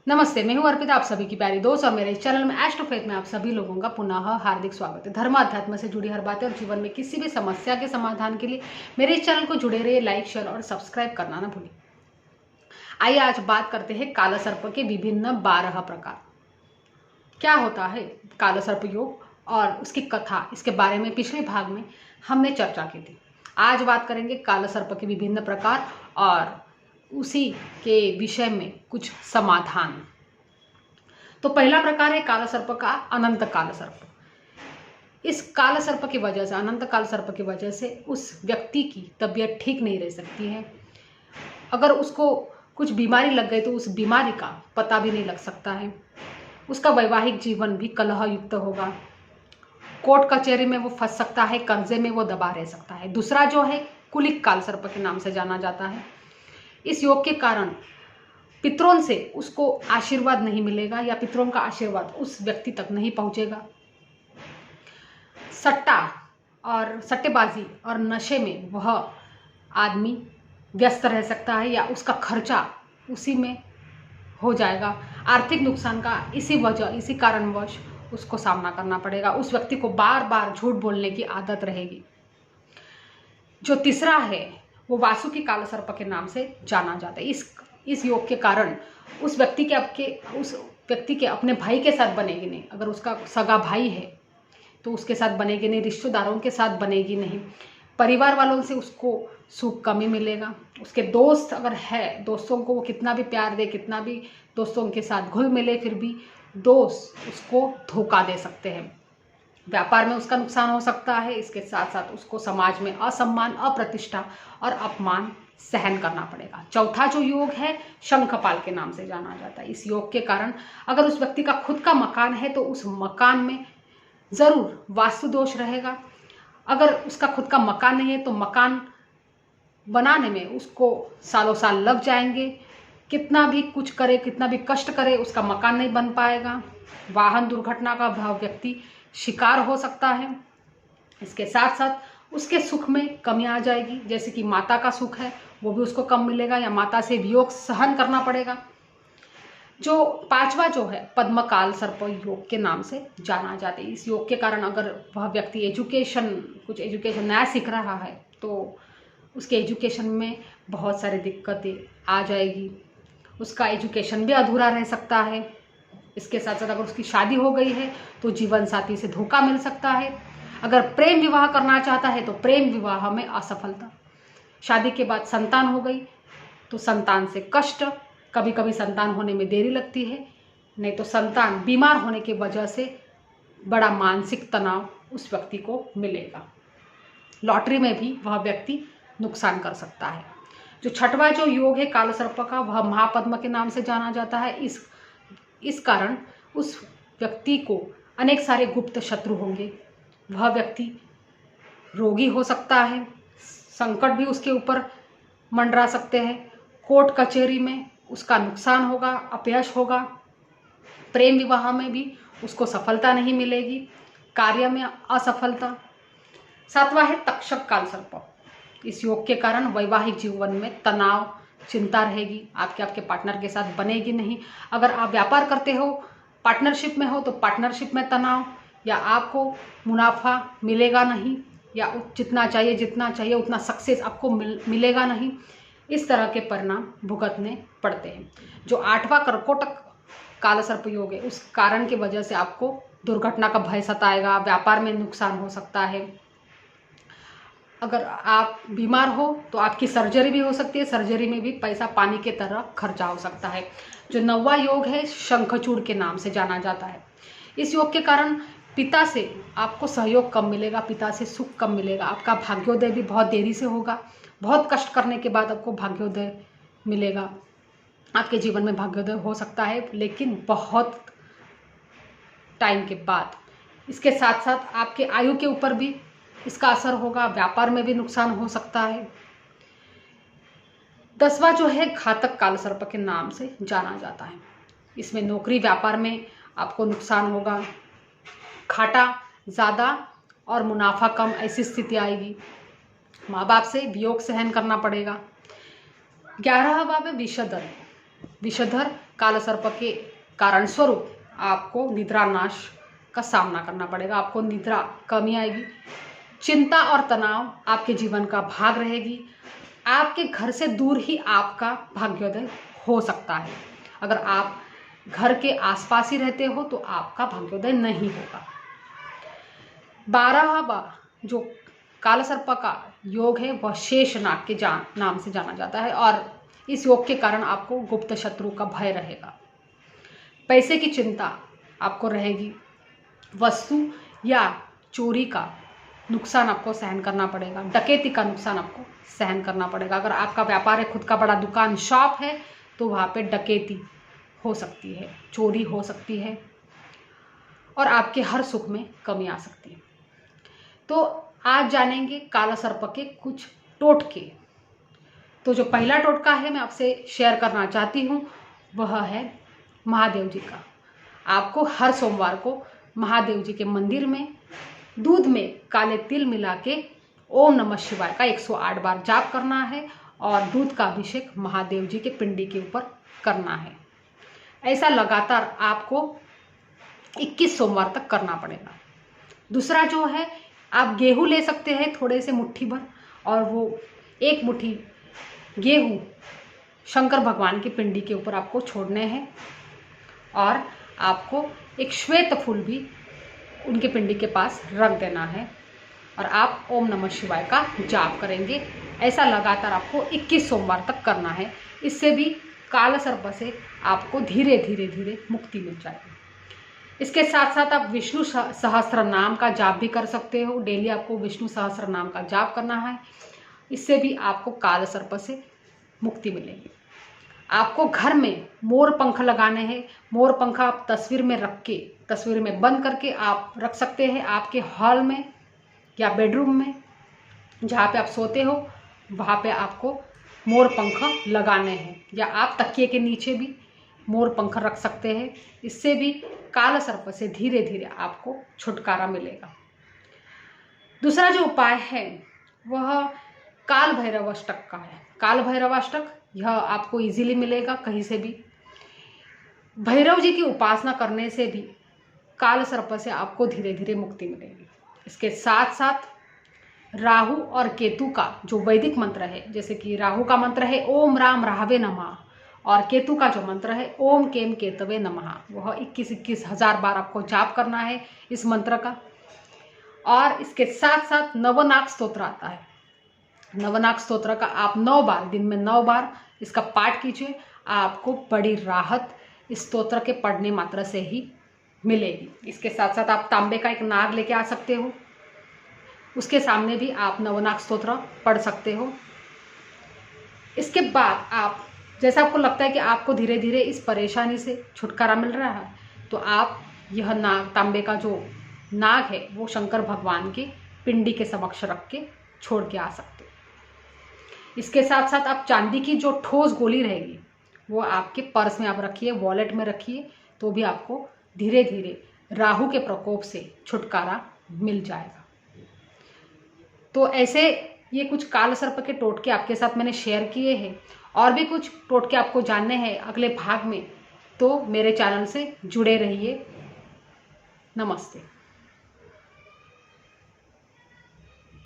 नमस्ते, मैं हूं अर्पिता, आप सभी की प्यारी दोस्त और मेरे इस चैनल में एस्ट्रो फेथ में आप सभी लोगों का पुनः हार्दिक स्वागत है। धर्म अध्यात्म से जुड़ी हर बातें और जीवन में किसी भी समस्या के समाधान के लिए मेरे इस चैनल को जुड़े रहिए, लाइक शेयर और सब्सक्राइब करना ना भूलिए। आइए आज बात करते हैं काला सर्प के विभिन्न 12 प्रकार। क्या होता है काला सर्प योग और उसकी कथा, इसके बारे में पिछले भाग में हमने चर्चा की थी। आज बात करेंगे काला सर्प के विभिन्न प्रकार और उसी के विषय में कुछ समाधान। तो पहला प्रकार है काला सर्प का अनंत काल सर्प। इस काला सर्प की वजह से, अनंत काल सर्प की वजह से उस व्यक्ति की तबीयत ठीक नहीं रह सकती है। अगर उसको कुछ बीमारी लग गई तो उस बीमारी का पता भी नहीं लग सकता है। उसका वैवाहिक जीवन भी कलह युक्त होगा। कोर्ट कचहरी में वो फंस सकता है, कर्जे में वो दबा रह सकता है। दूसरा जो है कुलिक काल सर्प के नाम से जाना जाता है। इस योग के कारण पितरों से उसको आशीर्वाद नहीं मिलेगा या पितरों का आशीर्वाद उस व्यक्ति तक नहीं पहुंचेगा। सट्टा और सट्टेबाजी और नशे में वह आदमी व्यस्त रह सकता है या उसका खर्चा उसी में हो जाएगा। आर्थिक नुकसान का इसी कारणवश उसको सामना करना पड़ेगा। उस व्यक्ति को बार बार झूठ बोलने की आदत रहेगी। जो तीसरा है वो वासुकी काल सर्प के नाम से जाना जाता है। इस योग के कारण उस व्यक्ति के अपने भाई के साथ बनेगी नहीं। अगर उसका सगा भाई है तो उसके साथ बनेगी नहीं, रिश्तेदारों के साथ बनेगी नहीं, परिवार वालों से उसको सुख कमी मिलेगा। उसके दोस्त अगर है, दोस्तों को वो कितना भी प्यार दे, कितना भी दोस्तों के साथ घुल मिले, फिर भी दोस्त उसको धोखा दे सकते हैं। व्यापार में उसका नुकसान हो सकता है। इसके साथ साथ उसको समाज में असम्मान, अप्रतिष्ठा और अपमान सहन करना पड़ेगा। चौथा जो योग है शंखपाल के नाम से जाना जाता है। इस योग के कारण अगर उस व्यक्ति का खुद का मकान है तो उस मकान में जरूर वास्तु दोष रहेगा। अगर उसका खुद का मकान नहीं है तो मकान बनाने में उसको सालों साल लग जाएंगे। कितना भी कुछ करे, कितना भी कष्ट करे, उसका मकान नहीं बन पाएगा। वाहन दुर्घटना का व्यक्ति शिकार हो सकता है। इसके साथ साथ उसके सुख में कमी आ जाएगी। जैसे कि माता का सुख है वो भी उसको कम मिलेगा या माता से वियोग सहन करना पड़ेगा। जो पांचवा जो है पद्मकाल सर्प योग के नाम से जाना जाता है। इस योग के कारण अगर वह व्यक्ति कुछ एजुकेशन नया सीख रहा है तो उसके एजुकेशन में बहुत सारी दिक्कतें आ जाएगी। उसका एजुकेशन भी अधूरा रह सकता है। इसके साथ साथ अगर उसकी शादी हो गई है तो जीवन साथी से धोखा मिल सकता है। अगर प्रेम विवाह करना चाहता है तो प्रेम विवाह में असफलता। शादी के बाद संतान हो गई तो संतान से कष्ट, कभी कभी संतान होने में देरी लगती है, नहीं तो संतान बीमार होने की वजह से बड़ा मानसिक तनाव उस व्यक्ति को मिलेगा। लॉटरी में भी वह व्यक्ति नुकसान कर सकता है। जो छठवां जो योग है काल सर्प का, वह महापद्म के नाम से जाना जाता है। इस कारण उस व्यक्ति को अनेक सारे गुप्त शत्रु होंगे। वह व्यक्ति रोगी हो सकता है, संकट भी उसके ऊपर मंडरा सकते हैं। कोर्ट कचहरी में उसका नुकसान होगा, अपयश होगा। प्रेम विवाह में भी उसको सफलता नहीं मिलेगी, कार्य में असफलता। सातवां है तक्षक काल सर्प। इस योग के कारण वैवाहिक जीवन में तनाव, चिंता रहेगी। आपके पार्टनर के साथ बनेगी नहीं। अगर आप व्यापार करते हो, पार्टनरशिप में हो तो पार्टनरशिप में तनाव, या आपको मुनाफा मिलेगा नहीं, या जितना चाहिए उतना सक्सेस आपको मिलेगा नहीं। इस तरह के परिणाम भुगतने पड़ते हैं। जो आठवां कर्कोटक काल सर्प योग है, उस कारण की वजह से आपको दुर्घटना का भय सताएगा, व्यापार में नुकसान हो सकता है। अगर आप बीमार हो तो आपकी सर्जरी भी हो सकती है, सर्जरी में भी पैसा पानी के तरह खर्चा हो सकता है। जो नौवां योग है शंखचूड़ के नाम से जाना जाता है। इस योग के कारण पिता से आपको सहयोग कम मिलेगा, पिता से सुख कम मिलेगा। आपका भाग्योदय भी बहुत देरी से होगा। बहुत कष्ट करने के बाद आपको भाग्योदय मिलेगा। आपके जीवन में भाग्योदय हो सकता है, लेकिन बहुत टाइम के बाद। इसके साथ साथ आपके आयु के ऊपर भी इसका असर होगा। व्यापार में भी नुकसान हो सकता है। 10वां जो है घातक काल सर्प के नाम से जाना जाता है। इसमें नौकरी व्यापार में आपको नुकसान होगा, घाटा ज़्यादा और मुनाफा कम, ऐसी स्थिति आएगी। माँ बाप से वियोग सहन करना पड़ेगा। 11वां में विषदर विषधर काल सर्प के कारण स्वरूप आपको निद्रा नाश का सामना करना पड़ेगा। आपको निद्रा कमी आएगी, चिंता और तनाव आपके जीवन का भाग रहेगी। आपके घर से दूर ही आपका भाग्योदय हो सकता है। अगर आप घर के आसपास ही रहते हो तो आपका भाग्योदय नहीं होगा। 12वां जो काल सर्प का योग है वह शेष नाग के नाम से जाना जाता है और इस योग के कारण आपको गुप्त शत्रु का भय रहेगा। पैसे की चिंता आपको रहेगी। वस्तु या चोरी का नुकसान आपको सहन करना पड़ेगा। डकैती का नुकसान आपको सहन करना पड़ेगा। अगर आपका व्यापार है, खुद का बड़ा दुकान शॉप है, तो वहाँ पे डकैती हो सकती है, चोरी हो सकती है और आपके हर सुख में कमी आ सकती है। तो आज जानेंगे काला सर्प के कुछ टोटके। तो जो पहला टोटका है मैं आपसे शेयर करना चाहती हूँ वह है महादेव जी का। आपको हर सोमवार को महादेव जी के मंदिर में दूध में काले तिल मिला के ओम नमः शिवाय का 108 बार जाप करना है और दूध का अभिषेक महादेव जी के पिंडी के ऊपर करना है। ऐसा लगातार आपको 21 सोमवार तक करना पड़ेगा। दूसरा जो है, आप गेहूं ले सकते हैं थोड़े से मुट्ठी भर, और वो एक मुट्ठी गेहूं शंकर भगवान की पिंडी के ऊपर आपको छोड़ने हैं और आपको एक श्वेत फूल भी उनके पिंडी के पास रख देना है और आप ओम नमः शिवाय का जाप करेंगे। ऐसा लगातार आपको 21 सोमवार तक करना है। इससे भी काल सर्प से आपको धीरे धीरे धीरे मुक्ति मिल जाएगी। इसके साथ साथ आप विष्णु सहस्त्र नाम का जाप भी कर सकते हो। डेली आपको विष्णु सहस्त्र नाम का जाप करना है। इससे भी आपको काल सर्प से मुक्ति मिलेगी। आपको घर में मोर पंख लगाने हैं। मोर पंख आप तस्वीर में रख के, तस्वीर में बंद करके आप रख सकते हैं आपके हॉल में या बेडरूम में, जहाँ पे आप सोते हो वहाँ पे आपको मोर पंख लगाने हैं, या आप तकिए के नीचे भी मोर पंख रख सकते हैं। इससे भी काल सर्प से धीरे धीरे आपको छुटकारा मिलेगा। दूसरा जो उपाय है वह काल भैरव अष्टक का है। काल भैरव अष्टक यह आपको इजीली मिलेगा कहीं से भी। भैरव जी की उपासना करने से भी काल सर्प से आपको धीरे धीरे मुक्ति मिलेगी। इसके साथ साथ राहु और केतु का जो वैदिक मंत्र है, जैसे कि राहु का मंत्र है ओम राम राहवे नमः और केतु का जो मंत्र है ओम केम केतवे नमः, वह 21 हज़ार बार आपको जाप करना है इस मंत्र का। और इसके साथ साथ नवनाग स्तोत्र आता है। नवनाग स्तोत्र का आप 9 बार, दिन में 9 बार इसका पाठ कीजिए। आपको बड़ी राहत इस स्तोत्र के पढ़ने मात्र से ही मिलेगी। इसके साथ साथ आप तांबे का एक नाग लेके आ सकते हो, उसके सामने भी आप नवनाग स्तोत्र पढ़ सकते हो। इसके बाद आप, जैसा आपको लगता है कि आपको धीरे धीरे इस परेशानी से छुटकारा मिल रहा है, तो आप यह नाग, तांबे का जो नाग है वो शंकर भगवान की पिंडी के समक्ष रख के छोड़ के आ सकते हो। इसके साथ साथ आप चांदी की जो ठोस गोली रहेगी वो आपके पर्स में आप रखिए, वॉलेट में रखिए, तो भी आपको धीरे धीरे राहु के प्रकोप से छुटकारा मिल जाएगा। तो ऐसे ये कुछ काल सर्प के टोटके आपके साथ मैंने शेयर किए हैं। और भी कुछ टोटके आपको जानने हैं अगले भाग में, तो मेरे चैनल से जुड़े रहिए। नमस्ते।